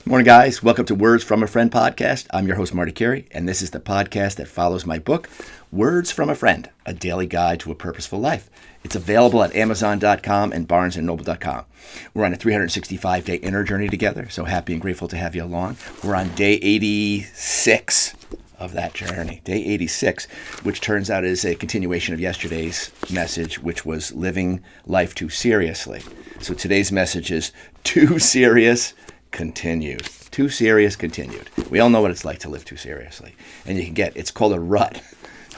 Morning, guys. Welcome to Words from a Friend podcast. I'm your host, Marty Carey, and this is the podcast that follows my book, Words from a Friend, a daily guide to a purposeful life. It's available at Amazon.com and BarnesandNoble.com. We're on a 365-day inner journey together, so happy and grateful to have you along. We're on day 86 of that journey, day 86, which turns out is a continuation of yesterday's message, which was living life too seriously. So today's message is too serious, continued. Too serious, continued. We all know what it's like to live too seriously. And it's called a rut.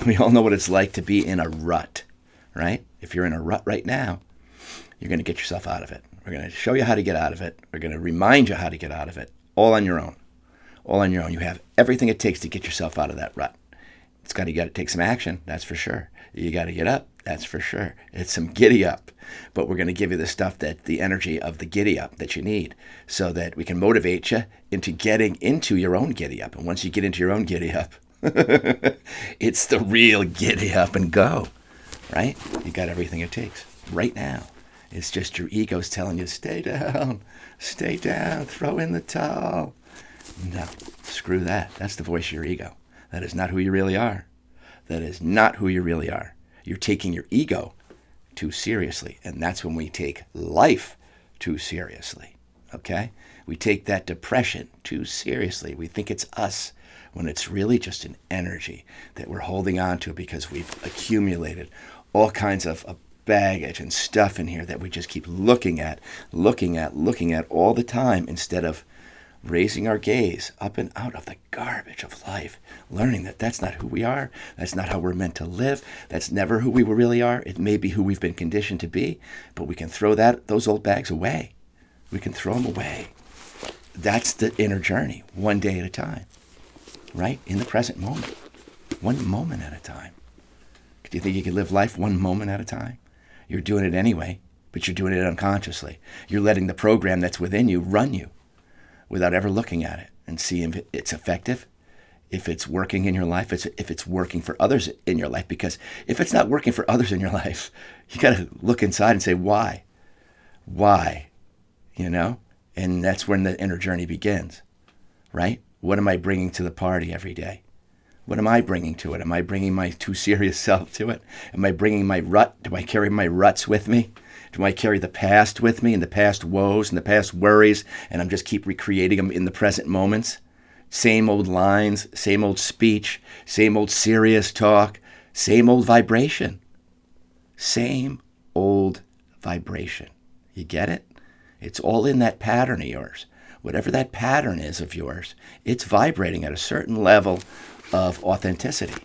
We all know what it's like to be in a rut, right? If you're in a rut right now, you're going to get yourself out of it. We're going to show you how to get out of it. We're going to remind you how to get out of it, all on your own. All on your own. You have everything it takes to get yourself out of that rut. You got to take some action, that's for sure. You got to get up, that's for sure. It's some giddy up. But we're going to give you the stuff the energy of the giddy up that you need so that we can motivate you into getting into your own giddy up. And once you get into your own giddy up, it's the real giddy up and go, right? You got everything it takes right now. It's just your ego's telling you, stay down, throw in the towel. No, screw that. That's the voice of your ego. That is not who you really are. That is not who you really are. You're taking your ego too seriously, and that's when we take life too seriously, okay? We take that depression too seriously. We think it's us when it's really just an energy that we're holding on to because we've accumulated all kinds of baggage and stuff in here that we just keep looking at all the time instead of raising our gaze up and out of the garbage of life, learning that that's not who we are, that's not how we're meant to live, that's never who we really are. It may be who we've been conditioned to be, but we can throw those old bags away. We can throw them away. That's the inner journey, one day at a time, right? In the present moment, one moment at a time. Do you think you can live life one moment at a time? You're doing it anyway, but you're doing it unconsciously. You're letting the program that's within you run you, without ever looking at it and seeing if it's effective, if it's working in your life, if it's working for others in your life. Because if it's not working for others in your life, you got to look inside and say, why? Why? And that's when the inner journey begins, right? What am I bringing to the party every day? What am I bringing to it? Am I bringing my too serious self to it? Am I bringing my rut? Do I carry my ruts with me? Do I carry the past with me and the past woes and the past worries, and I'm just keep recreating them in the present moments? Same old lines, same old speech, same old serious talk, same old vibration. Same old vibration. You get it? It's all in that pattern of yours. Whatever that pattern is of yours, it's vibrating at a certain level of authenticity.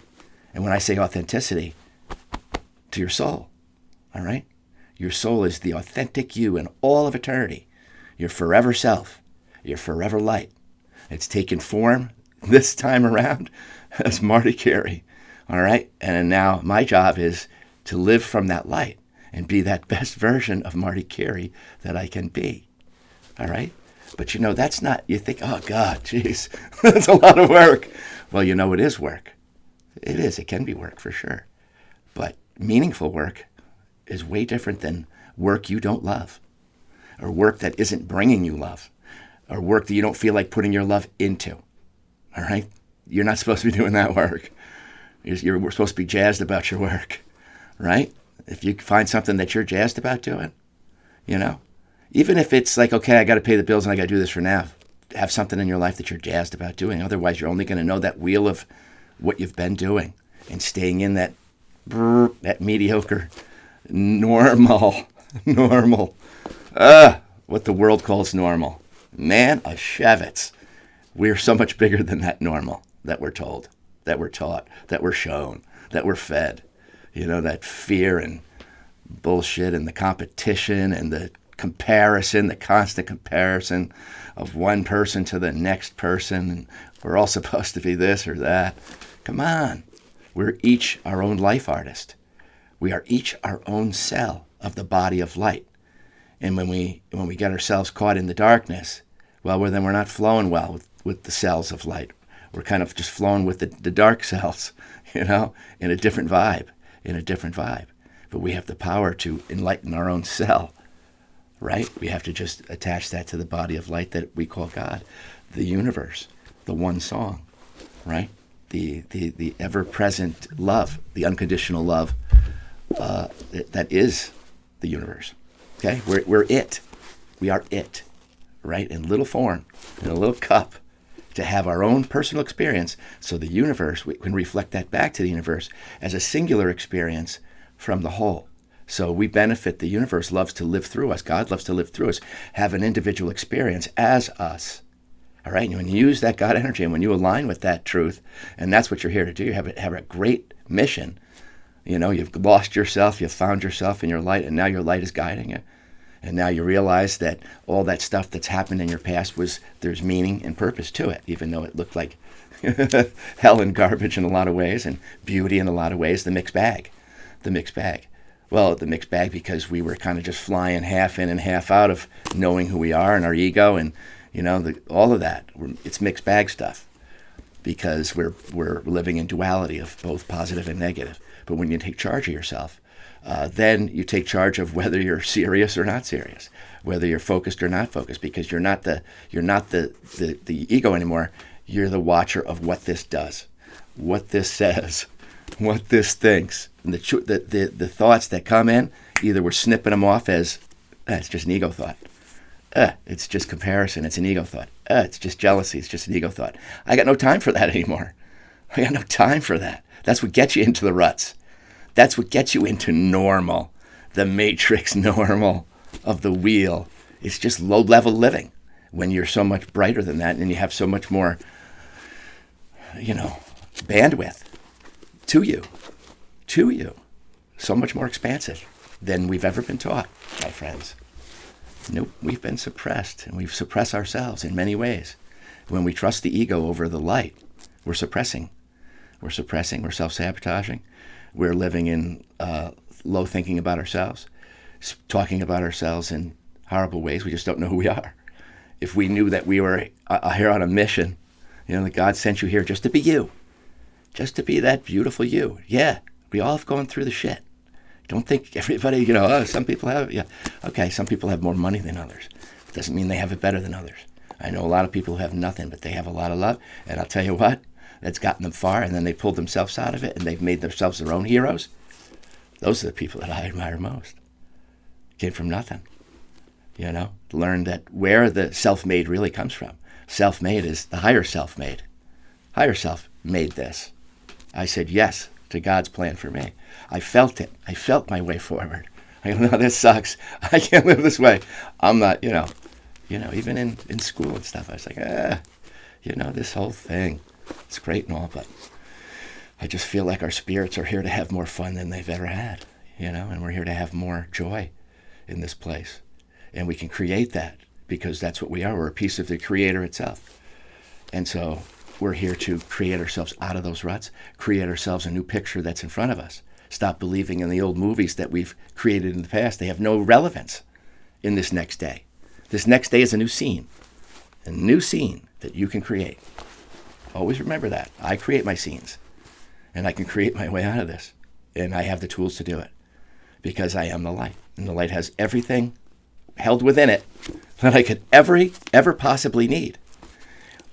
And when I say authenticity, to your soul, all right? Your soul is the authentic you in all of eternity. Your forever self, your forever light. It's taken form this time around as Marty Carey, all right? And now my job is to live from that light and be that best version of Marty Carey that I can be, all right? But that's not, you think, oh God, geez, that's a lot of work. Well, it is work. It is, it can be work for sure. But meaningful work is way different than work you don't love, or work that isn't bringing you love, or work that you don't feel like putting your love into, all right? You're not supposed to be doing that work. You're supposed to be jazzed about your work, right? If you find something that you're jazzed about doing, even if it's like, okay, I got to pay the bills and I got to do this for now, have something in your life that you're jazzed about doing. Otherwise, you're only going to know that wheel of what you've been doing and staying in that mediocre, normal, what the world calls normal. Man, a Shevitz. We're so much bigger than that normal that we're told, that we're taught, that we're shown, that we're fed. That fear and bullshit and the competition and the comparison, the constant comparison of one person to the next person. And we're all supposed to be this or that. Come on. We're each our own life artist. We are each our own cell of the body of light. And when we get ourselves caught in the darkness, then we're not flowing well with the cells of light. We're kind of just flowing with the dark cells, in a different vibe. But we have the power to enlighten our own cell, right? We have to just attach that to the body of light that we call God, the universe, the one song, right? The ever-present love, the unconditional love that is the universe. Okay, we're it. We are it, right? In little form, in a little cup, to have our own personal experience. So the universe, we can reflect that back to the universe as a singular experience from the whole. So we benefit. The universe loves to live through us. God loves to live through us, have an individual experience as us. All right, and when you use that God energy and when you align with that truth, and that's what you're here to do, you have a great mission. You know, you've lost yourself, you've found yourself in your light, and now your light is guiding you. And now you realize that all that stuff that's happened in your past there's meaning and purpose to it, even though it looked like hell and garbage in a lot of ways and beauty in a lot of ways, the mixed bag. Well, the mixed bag because we were kind of just flying half in and half out of knowing who we are and our ego and, you know, all of that. It's mixed bag stuff because we're living in duality of both positive and negative. But when you take charge of yourself, then you take charge of whether you're serious or not serious, whether you're focused or not focused, because you're not the ego anymore. You're the watcher of what this does, what this says, what this thinks. And the thoughts that come in, either we're snipping them off as it's just an ego thought. It's just comparison. It's an ego thought. It's just jealousy. It's just an ego thought. I got no time for that anymore. I got no time for that. That's what gets you into the ruts. That's what gets you into normal, the matrix normal of the wheel. It's just low-level living when you're so much brighter than that and you have so much more, bandwidth to you, so much more expansive than we've ever been taught, my friends. Nope, we've been suppressed, and we've suppressed ourselves in many ways. When we trust the ego over the light, we're suppressing. We're self-sabotaging. We're living in low thinking about ourselves, talking about ourselves in horrible ways. We just don't know who we are. If we knew that we were here on a mission, that God sent you here just to be you, just to be that beautiful you. Yeah, we all have gone through the shit. Don't think everybody, some people have, okay, some people have more money than others. It doesn't mean they have it better than others. I know a lot of people who have nothing, but they have a lot of love. And I'll tell you what, that's gotten them far, and then they pulled themselves out of it, and they've made themselves their own heroes. Those are the people that I admire most. Came from nothing, learn that where the self-made really comes from. Self-made is the higher self-made. Higher self made this. I said yes to God's plan for me. I felt it. I felt my way forward. I go, no, this sucks. I can't live this way. I'm not, even in school and stuff, I was like, this whole thing, it's great and all, but I just feel like our spirits are here to have more fun than they've ever had, and we're here to have more joy in this place. And we can create that because that's what we are. We're a piece of the Creator itself. And so we're here to create ourselves out of those ruts, create ourselves a new picture that's in front of us. Stop believing in the old movies that we've created in the past. They have no relevance in this next day. This next day is a new scene that you can create. Always remember that. I create my scenes, and I can create my way out of this, and I have the tools to do it because I am the light, and the light has everything held within it that I could ever possibly need.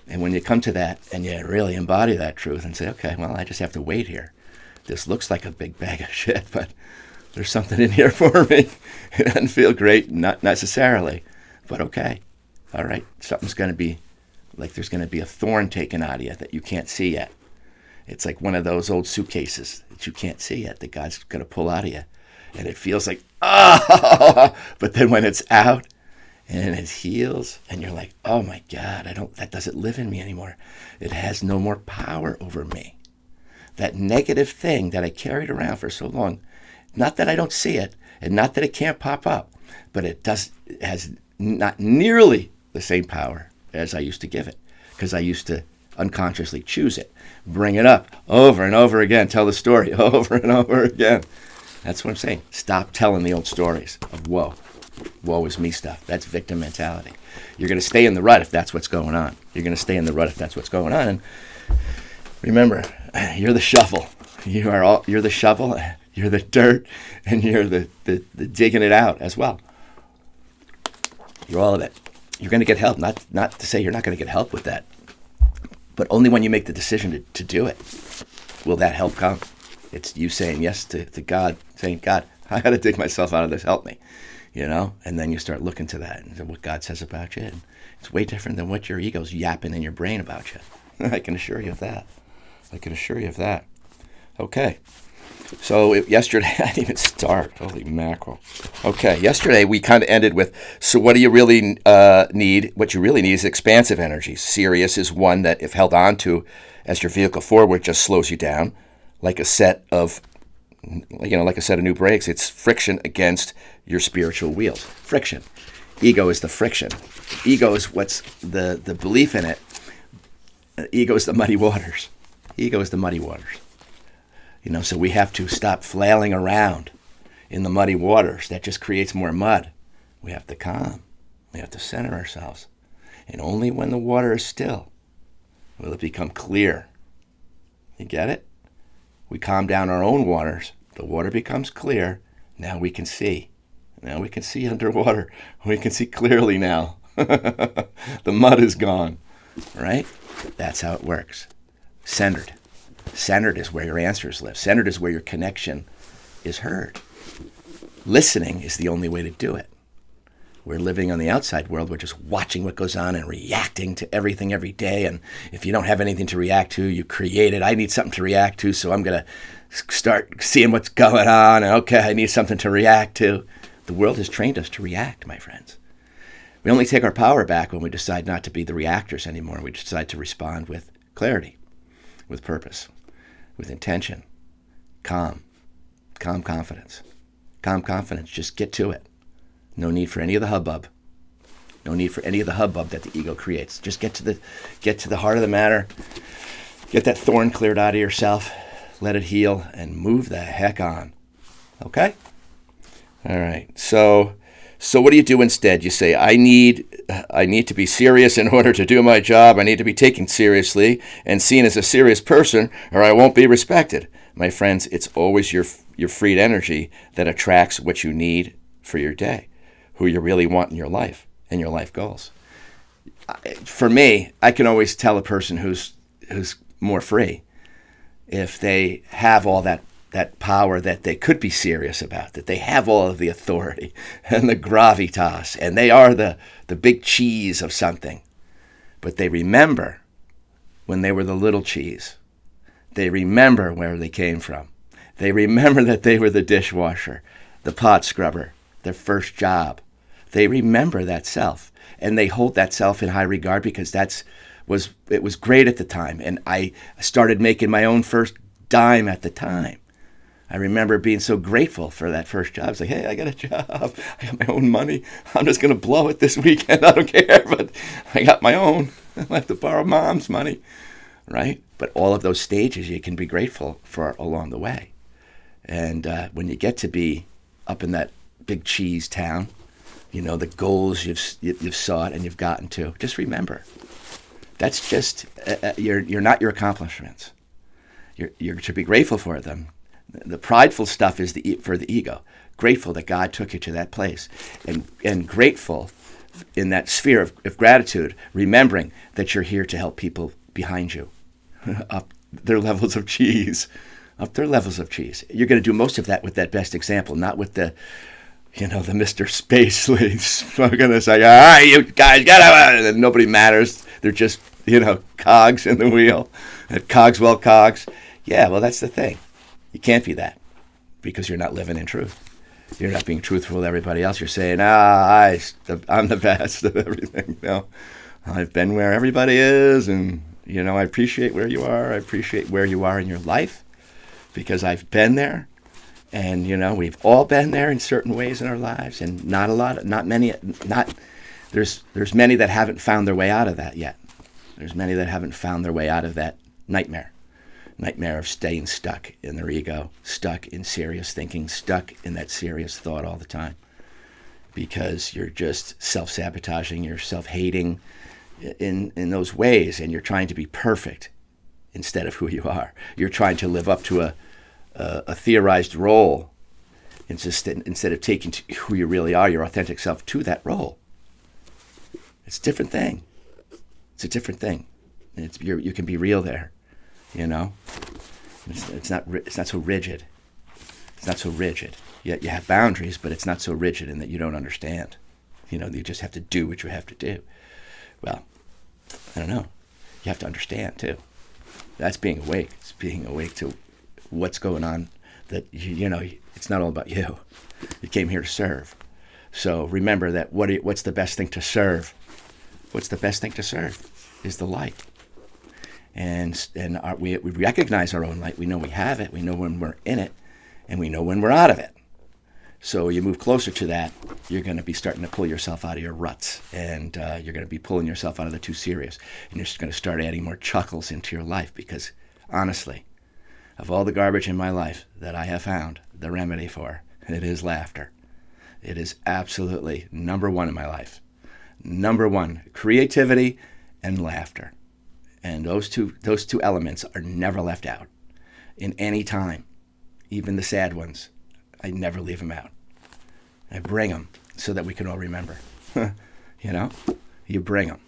And when you come to that and you really embody that truth and say, okay, well, I just have to wait here. This looks like a big bag of shit, but there's something in here for me. It doesn't feel great, not necessarily, but okay. All right, something's going to be, like there's going to be a thorn taken out of you that you can't see yet. It's like one of those old suitcases that you can't see yet that God's going to pull out of you. And it feels like, but then when it's out and it heals and you're like, oh my God, that doesn't live in me anymore. It has no more power over me. That negative thing that I carried around for so long, not that I don't see it and not that it can't pop up, but it has not nearly the same power as I used to give it, because I used to unconsciously choose it, bring it up over and over again, tell the story over and over again. That's what I'm saying. Stop telling the old stories of woe is me stuff. That's victim mentality. You're going to stay in the rut if that's what's going on. You're going to stay in the rut if that's what's going on. And remember, you're the shovel. You're the shovel. You're the dirt, and you're the digging it out as well. You're all of it. You're going to get help. Not to say you're not going to get help with that, but only when you make the decision to do it will that help come. It's you saying yes to God, saying, God, I got to dig myself out of this. Help me. And then you start looking to that and what God says about you. And it's way different than what your ego's yapping in your brain about you. I can assure you of that. Okay. So yesterday, I didn't even start. Holy mackerel. Okay, yesterday we kind of ended with, so what do you really need? What you really need is expansive energy. Sirius is one that, if held on to as your vehicle forward, just slows you down, like a set of new brakes. It's friction against your spiritual wheels. Friction. Ego is the friction. Ego is what's the belief in it. Ego is the muddy waters. So we have to stop flailing around in the muddy waters. That just creates more mud. We have to calm. We have to center ourselves. And only when the water is still will it become clear. You get it? We calm down our own waters. The water becomes clear. Now we can see. Now we can see underwater. We can see clearly now. The mud is gone. Right? That's how it works. Centered. Centered is where your answers live. Centered is where your connection is heard. Listening is the only way to do it. We're living on the outside world. We're just watching what goes on and reacting to everything every day. And if you don't have anything to react to, you create it. I need something to react to, so I'm going to start seeing what's going on. And okay, I need something to react to. The world has trained us to react, my friends. We only take our power back when we decide not to be the reactors anymore. We decide to respond with clarity, with purpose, with intention, calm confidence. Calm confidence, just get to it. No need for any of the hubbub. No need for any of the hubbub that the ego creates. Just get to the heart of the matter. Get that thorn cleared out of yourself. Let it heal and move the heck on. Okay? All right. So what do you do instead? You say, I need to be serious in order to do my job. I need to be taken seriously and seen as a serious person, or I won't be respected. My friends, it's always your freed energy that attracts what you need for your day, who you really want in your life and your life goals. For me, I can always tell a person who's more free if they have all that power that they could be serious about, that they have all of the authority and the gravitas, and they are the big cheese of something. But they remember when they were the little cheese. They remember where they came from. They remember that they were the dishwasher, the pot scrubber, their first job. They remember that self, and they hold that self in high regard because it was great at the time. And I started making my own first dime at the time. I remember being so grateful for that first job. It's like, hey, I got a job. I got my own money. I'm just going to blow it this weekend. I don't care, but I got my own. I have to borrow mom's money, right? But all of those stages you can be grateful for along the way. And when you get to be up in that big cheese town, the goals you've sought and you've gotten to, just remember, that's just, you're not your accomplishments. You should be grateful for them. The prideful stuff is for the ego. Grateful that God took you to that place. And grateful in that sphere of gratitude, remembering that you're here to help people behind you up their levels of cheese. You're going to do most of that with that best example, not with the Mr. Space Slaves. I'm going to say, all right, you guys, get out. And nobody matters. They're just, cogs in the wheel. Cogswell cogs. Yeah, well, that's the thing. You can't be that because you're not living in truth. You're not being truthful with everybody else. You're saying, I'm the best of everything. No, I've been where everybody is, and, I appreciate where you are. I appreciate where you are in your life because I've been there. And, we've all been there in certain ways in our lives, and there's many that haven't found their way out of that yet. There's many that haven't found their way out of that nightmare of staying stuck in their ego, stuck in serious thinking, stuck in that serious thought all the time. Because you're just self-sabotaging, you're self-hating in those ways, and you're trying to be perfect instead of who you are. You're trying to live up to a theorized role instead of taking who you really are, your authentic self, to that role. It's a different thing. It's a different thing. You can be real there, you know. It's not so rigid. It's not so rigid. Yet you have boundaries, but it's not so rigid in that you don't understand. You know, you just have to do what you have to do. Well, I don't know. You have to understand too. That's being awake. It's being awake to what's going on. That you know, it's not all about you. You came here to serve. So remember that. What's the best thing to serve? What's the best thing to serve is the light. And we recognize our own light. We know we have it. We know when we're in it, and we know when we're out of it. So you move closer to that, you're going to be starting to pull yourself out of your ruts, and you're going to be pulling yourself out of the too serious, and you're just going to start adding more chuckles into your life. Because honestly, of all the garbage in my life that I have found the remedy for, it is laughter. It is absolutely number one in my life. Number one, creativity and laughter. And those two elements are never left out in any time, even the sad ones. I never leave them out. I bring them so that we can all remember. You know, you bring them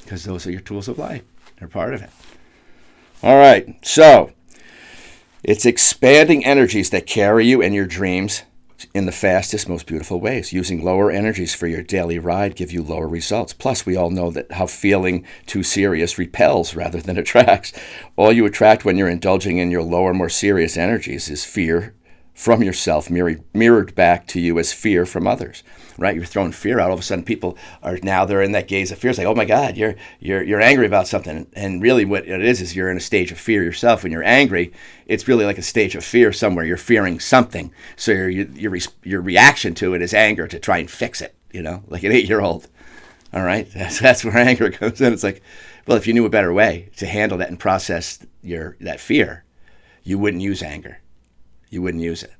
because those are your tools of life. They're part of it. All right, so it's expanding energies that carry you and your dreams in the fastest, most beautiful ways. Using lower energies for your daily ride give you lower results. Plus, we all know that how feeling too serious repels rather than attracts. All you attract when you're indulging in your lower, more serious energies is fear from yourself, mirrored back to you as fear from others. Right? You're throwing fear out. All of a sudden, people they're in that gaze of fear. It's like, oh my God, you're angry about something. And really, what it is you're in a stage of fear yourself. When you're angry, it's really like a stage of fear somewhere. You're fearing something. So your reaction to it is anger to try and fix it. You know, like an 8-year-old. All right, that's where anger comes in. It's like, well, if you knew a better way to handle that and process that fear, you wouldn't use anger. You wouldn't use it.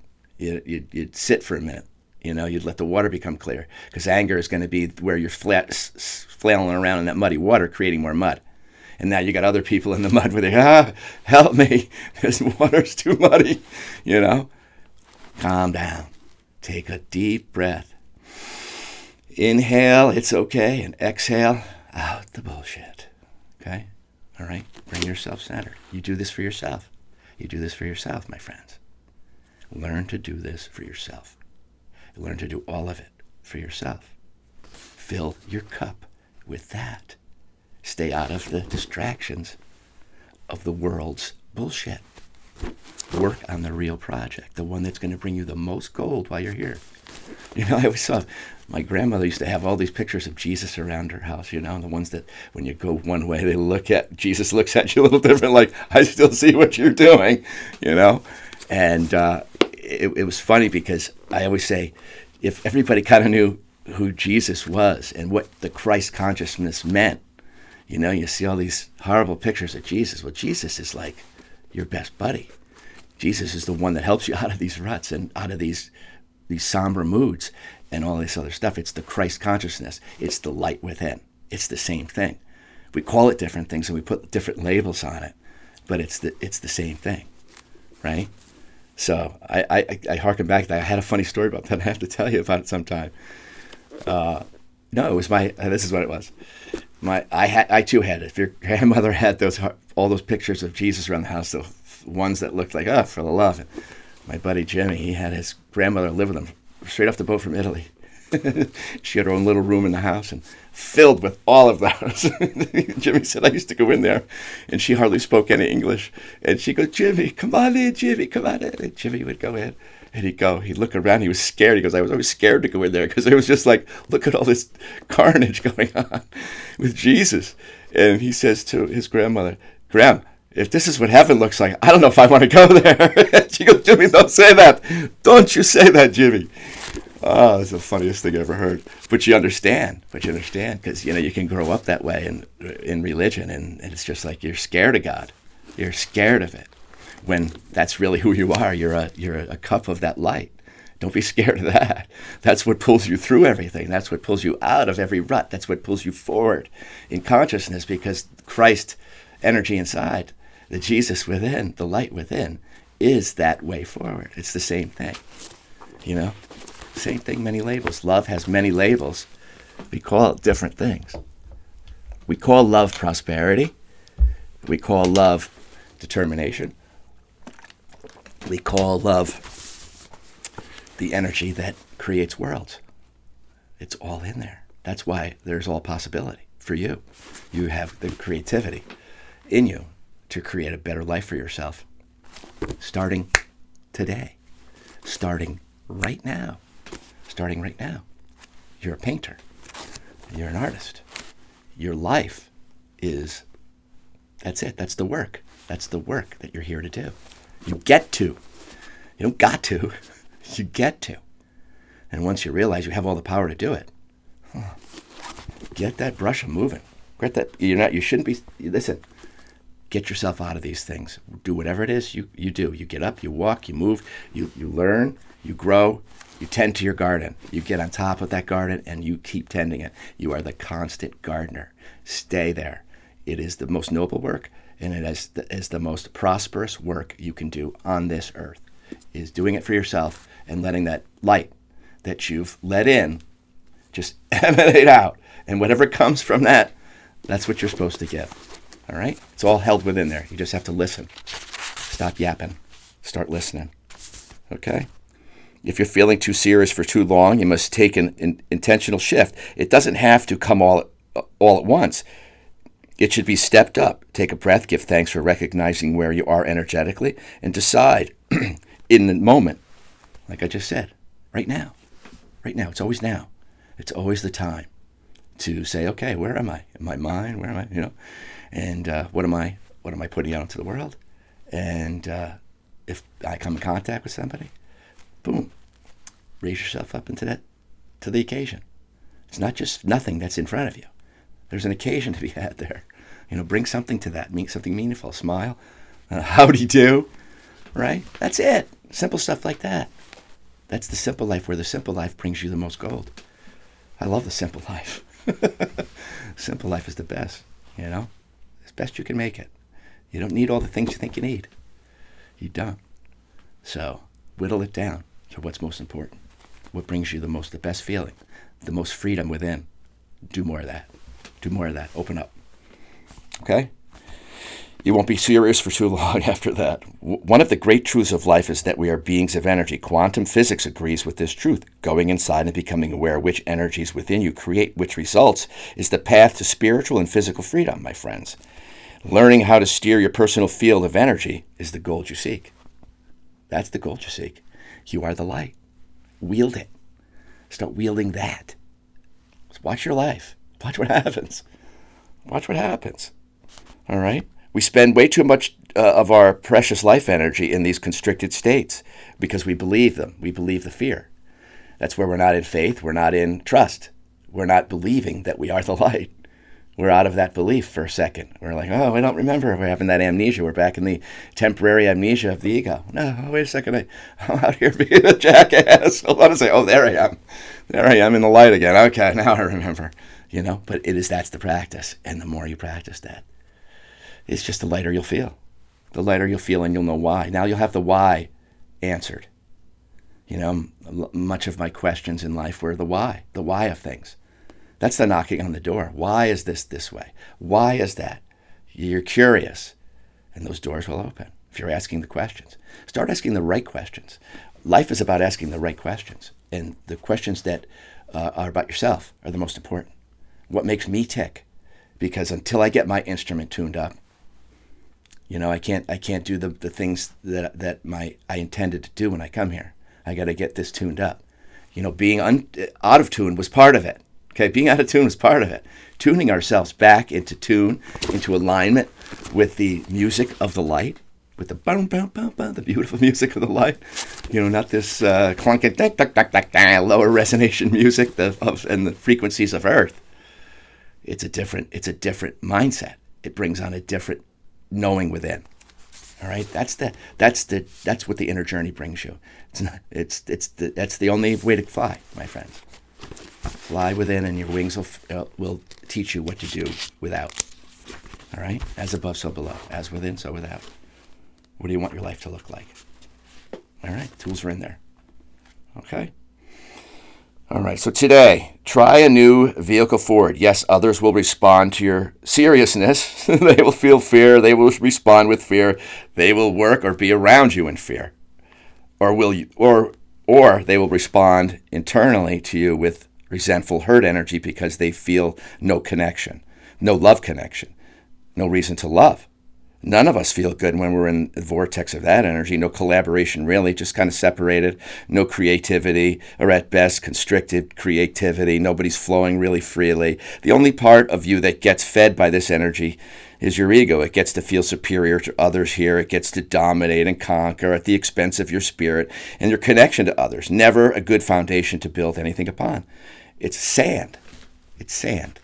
You'd sit for a minute. You know, you'd let the water become clear, because anger is going to be where you're flailing around in that muddy water, creating more mud. And now you got other people in the mud where they, help me, this water's too muddy. You know, calm down. Take a deep breath. Inhale, it's okay, and exhale, out the bullshit. Okay? All right? Bring yourself centered. You do this for yourself. You do this for yourself, my friends. Learn to do this for yourself. Learn to do all of it for yourself. Fill your cup with that. Stay out of the distractions of the world's bullshit. Work on the real project, the one that's going to bring you the most gold while you're here. You know, I always saw my grandmother used to have all these pictures of Jesus around her house, you know, the ones that when you go one way, Jesus looks at you a little different, like, I still see what you're doing, you know. And it was funny because I always say, if everybody kind of knew who Jesus was and what the Christ consciousness meant, you know, you see all these horrible pictures of Jesus. Well, Jesus is like your best buddy. Jesus is the one that helps you out of these ruts and out of these somber moods and all this other stuff. It's the Christ consciousness. It's the light within. It's the same thing. We call it different things and we put different labels on it, but it's the same thing, right? So I harken back to that. I had a funny story about that. I have to tell you about it sometime. No, it was this is what it was. I too had it. If your grandmother had all those pictures of Jesus around the house, the ones that looked like, for the love. My buddy Jimmy, he had his grandmother live with him straight off the boat from Italy. She had her own little room in the house and filled with all of those. Jimmy said, I used to go in there and she hardly spoke any English. And she'd go, Jimmy, come on in, Jimmy, come on in. And Jimmy would go in and he'd look around. He was scared. He goes, I was always scared to go in there because it was just like, look at all this carnage going on with Jesus. And he says to his grandmother, Graham, if this is what heaven looks like, I don't know if I want to go there. She goes, Jimmy, don't say that. Don't you say that, Jimmy. Oh, it's the funniest thing I ever heard. But you understand, because, you know, you can grow up that way in religion, and it's just like you're scared of God. You're scared of it. When that's really who you are. You're a cup of that light. Don't be scared of that. That's what pulls you through everything. That's what pulls you out of every rut. That's what pulls you forward in consciousness, because Christ energy inside, the Jesus within, the light within, is that way forward. It's the same thing. You know? Same thing, many labels. Love has many labels. We call it different things. We call love prosperity. We call love determination. We call love the energy that creates worlds. It's all in there. That's why there's all possibility for you. You have the creativity in you to create a better life for yourself, starting today, starting right now. Starting right now. You're a painter. You're an artist. Your life is, that's it. That's the work. That's the work that you're here to do. You get to. You don't got to. You get to. And once you realize you have all the power to do it, get that brush moving. Get that. You shouldn't be. Listen. Get yourself out of these things. Do whatever it is you do. You get up. You walk. You move. You learn. You grow. You tend to your garden. You get on top of that garden and you keep tending it. You are the constant gardener. Stay there. It is the most noble work, and it is the most prosperous work you can do on this earth, is doing it for yourself and letting that light that you've let in just emanate out. And whatever comes from that, that's what you're supposed to give. All right? It's all held within there. You just have to listen. Stop yapping. Start listening. Okay? If you're feeling too serious for too long, you must take an intentional shift. It doesn't have to come all at once. It should be stepped up. Take a breath, give thanks for recognizing where you are energetically, and decide in the moment, like I just said, right now. Right now. It's always now. It's always the time to say, okay, where am I? In my mind, where am I? And what am I putting out into the world? And if I come in contact with somebody, boom, raise yourself up into that, to the occasion. It's not just nothing that's in front of you. There's an occasion to be had there. Bring something to that, something meaningful. Smile. How do you do? Right? That's it. Simple stuff like that. That's the simple life, where the simple life brings you the most gold. I love the simple life. Simple life is the best, As best you can make it. You don't need all the things you think you need. You don't. So whittle it down to what's most important. What brings you the best feeling, the most freedom within. Do more of that. Do more of that. Open up. Okay? You won't be serious for too long after that. One of the great truths of life is that we are beings of energy. Quantum physics agrees with this truth. Going inside and becoming aware of which energies within you create which results is the path to spiritual and physical freedom, my friends. Learning how to steer your personal field of energy is the goal you seek. That's the goal you seek. You are the light. Wield it. Start wielding that. Watch your life. Watch what happens. Watch what happens. All right? We spend way too much of our precious life energy in these constricted states because we believe them. We believe the fear. That's where we're not in faith. We're not in trust. We're not believing that we are the light. We're out of that belief for a second. We're like, oh, I don't remember. We're having that amnesia. We're back in the temporary amnesia of the ego. No, wait a second. I'm out here being a jackass. Hold on a second. Oh, there I am. There I am in the light again. Okay, now I remember. But that's the practice. And the more you practice that, it's just the lighter you'll feel. The lighter you'll feel, and you'll know why. Now you'll have the why answered. Much of my questions in life were the why of things. That's the knocking on the door. Why is this way? Why is that? You're curious, and those doors will open if you're asking the questions. Start asking the right questions. Life is about asking the right questions, and the questions that are about yourself are the most important. What makes me tick? Because until I get my instrument tuned up, I can't do the things that I intended to do when I come here. I got to get this tuned up. Being out of tune was part of it. Okay, being out of tune was part of it. Tuning ourselves back into tune, into alignment with the music of the light, with the boom, boom, boom, boom, the beautiful music of the light. Not this clunky, lower resonation music and the frequencies of Earth. It's a different mindset. It brings on a different knowing within. All right, that's what the inner journey brings you. That's the only way to fly, my friends. Fly within, and your wings will teach you what to do without. All right, as above, so below. As within, so without. What do you want your life to look like? All right, tools are in there. Okay. All right, so today, try a new vehicle forward. Yes, others will respond to your seriousness. They will feel fear. They will respond with fear. They will work or be around you in fear. Or will you, or they will respond internally to you with resentful hurt energy because they feel no connection, no love connection, no reason to love. None of us feel good when we're in the vortex of that energy. No collaboration, really, just kind of separated. No creativity, or at best, constricted creativity. Nobody's flowing really freely. The only part of you that gets fed by this energy is your ego. It gets to feel superior to others here. It gets to dominate and conquer at the expense of your spirit and your connection to others. Never a good foundation to build anything upon. It's sand. It's sand.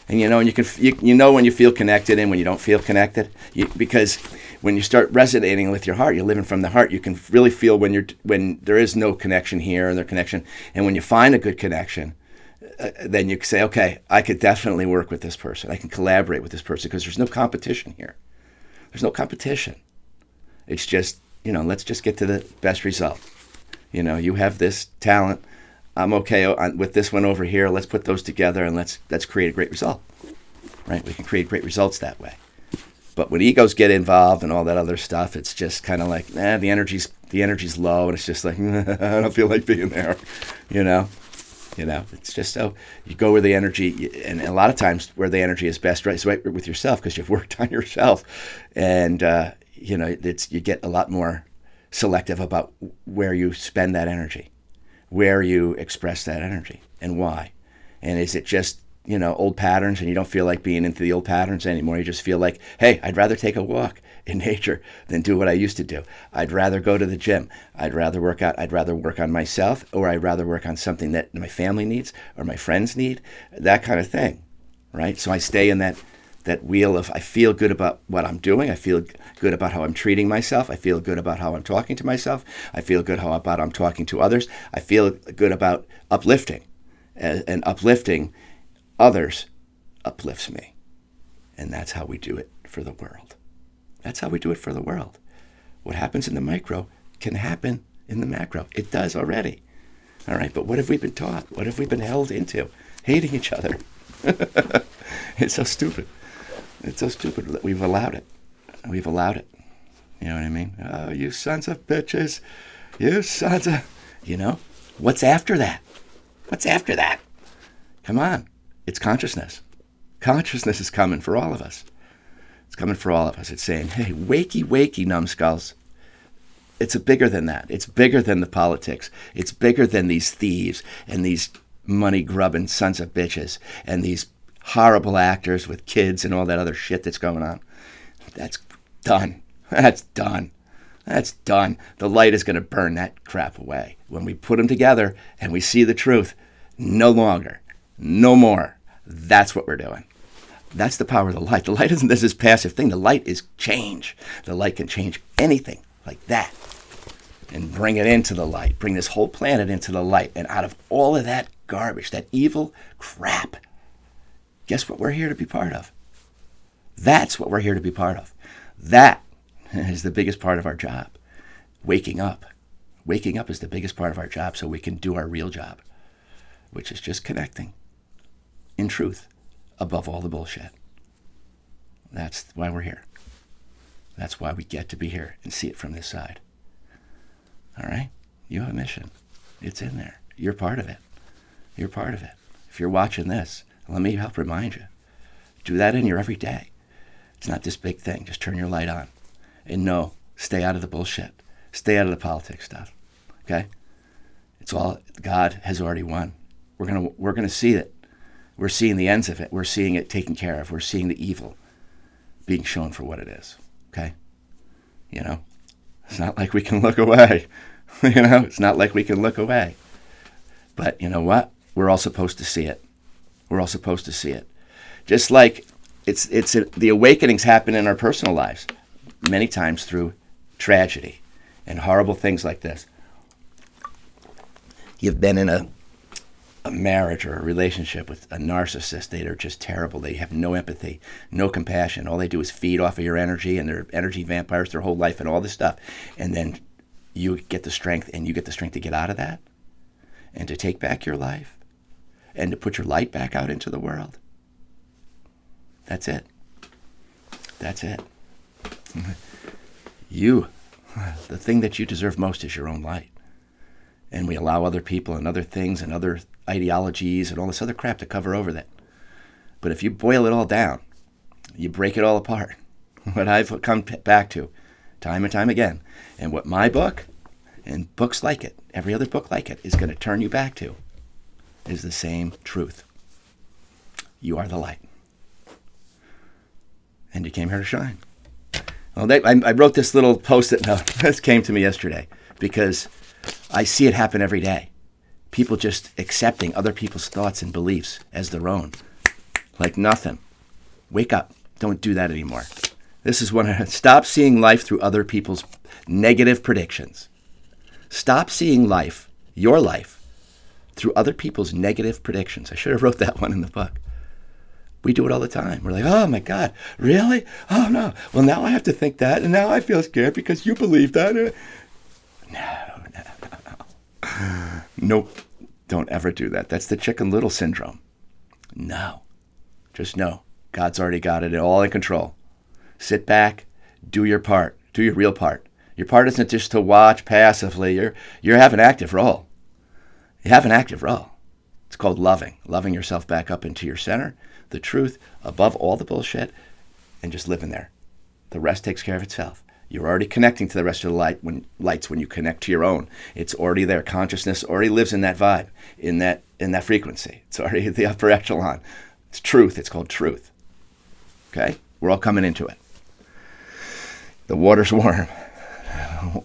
And you know when you feel connected and when you don't feel connected, because when you start resonating with your heart, you're living from the heart. You can really feel when there is no connection here and their connection, and when you find a good connection, then you can say, okay, I could definitely work with this person. I can collaborate with this person because there's no competition here. There's no competition. It's just let's just get to the best result. You have this talent. I'm okay with this one over here. Let's put those together and let's create a great result, right? We can create great results that way. But when egos get involved and all that other stuff, it's just kind of like, the energy's low, and it's just like, I don't feel like being there, It's just so you go where the energy, and a lot of times where the energy is best, right? It's right with yourself because you've worked on yourself, and you get a lot more selective about where you spend that energy. Where you express that energy and why. And is it just, old patterns and you don't feel like being into the old patterns anymore? You just feel like, hey, I'd rather take a walk in nature than do what I used to do. I'd rather go to the gym. I'd rather work out. I'd rather work on myself, or I'd rather work on something that my family needs or my friends need, that kind of thing, right? So I stay in that wheel of I feel good about what I'm doing. I feel good about how I'm treating myself. I feel good about how I'm talking to myself. I feel good about how I'm talking to others. I feel good about uplifting. And uplifting others uplifts me. And that's how we do it for the world. That's how we do it for the world. What happens in the micro can happen in the macro. It does already. All right, but what have we been taught? What have we been held into? Hating each other. It's so stupid. It's so stupid that we've allowed it. We've allowed it. You know what I mean? Oh, you sons of bitches. You sons of... What's after that? What's after that? Come on. It's consciousness. Consciousness is coming for all of us. It's coming for all of us. It's saying, hey, wakey, wakey, numbskulls. It's bigger than that. It's bigger than the politics. It's bigger than these thieves and these money-grubbing sons of bitches and these horrible actors with kids and all that other shit that's going on. That's done. That's done. That's done. The light is going to burn that crap away. When we put them together and we see the truth, no longer, no more. That's what we're doing. That's the power of the light. The light isn't this passive thing. The light is change. The light can change anything like that and bring it into the light. Bring this whole planet into the light. And out of all of that garbage, that evil crap, guess what we're here to be part of? That's what we're here to be part of. That is the biggest part of our job. Waking up. Waking up is the biggest part of our job so we can do our real job, which is just connecting in truth above all the bullshit. That's why we're here. That's why we get to be here and see it from this side. All right? You have a mission. It's in there. You're part of it. You're part of it. If you're watching this, let me help remind you. Do that in your everyday. It's not this big thing. Just turn your light on. And no, stay out of the bullshit. Stay out of the politics stuff. Okay? It's all God has already won. We're gonna see it. We're seeing the ends of it. We're seeing it taken care of. We're seeing the evil being shown for what it is. Okay? It's not like we can look away. It's not like we can look away. But you know what? We're all supposed to see it. We're all supposed to see it. Just like the awakenings happen in our personal lives, many times through tragedy and horrible things like this. You've been in a marriage or a relationship with a narcissist. They are just terrible. They have no empathy, no compassion. All they do is feed off of your energy, and they're energy vampires their whole life and all this stuff. And then you get the strength, and you get the strength to get out of that and to take back your life and to put your light back out into the world. That's it. That's it. You, the thing that you deserve most is your own light. And we allow other people and other things and other ideologies and all this other crap to cover over that. But if you boil it all down, you break it all apart, what I've come back to time and time again, and what my book and books like it, every other book like it, is going to turn you back to, is the same truth. You are the light. And you came here to shine. Well, I wrote this little post-it note. This came to me yesterday because I see it happen every day. People just accepting other people's thoughts and beliefs as their own. Like nothing. Wake up. Don't do that anymore. This is when I stop seeing life through other people's negative predictions. Stop seeing life, your life, through other people's negative predictions. I should have wrote that one in the book. We do it all the time. We're like, oh my God, really? Oh no. Well, now I have to think that, and now I feel scared because you believe that. No. Nope. Don't ever do that. That's the Chicken Little syndrome. No. Just know God's already got it all in control. Sit back, do your part, do your real part. Your part isn't just to watch passively. You have an active role. You have an active role. It's called loving yourself back up into your center, the truth, above all the bullshit, and just living there. The rest takes care of itself. You're already connecting to the rest of the lights when you connect to your own. It's already there. Consciousness already lives in that vibe, in that frequency. It's already the upper echelon. It's truth. It's called truth. Okay? We're all coming into it. The water's warm,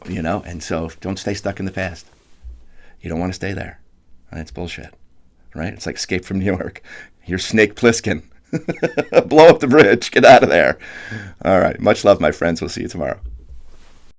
and so don't stay stuck in the past. You don't want to stay there. It's bullshit, right? It's like Escape from New York. Here's Snake Plissken. Blow up the bridge. Get out of there. All right. Much love, my friends. We'll see you tomorrow.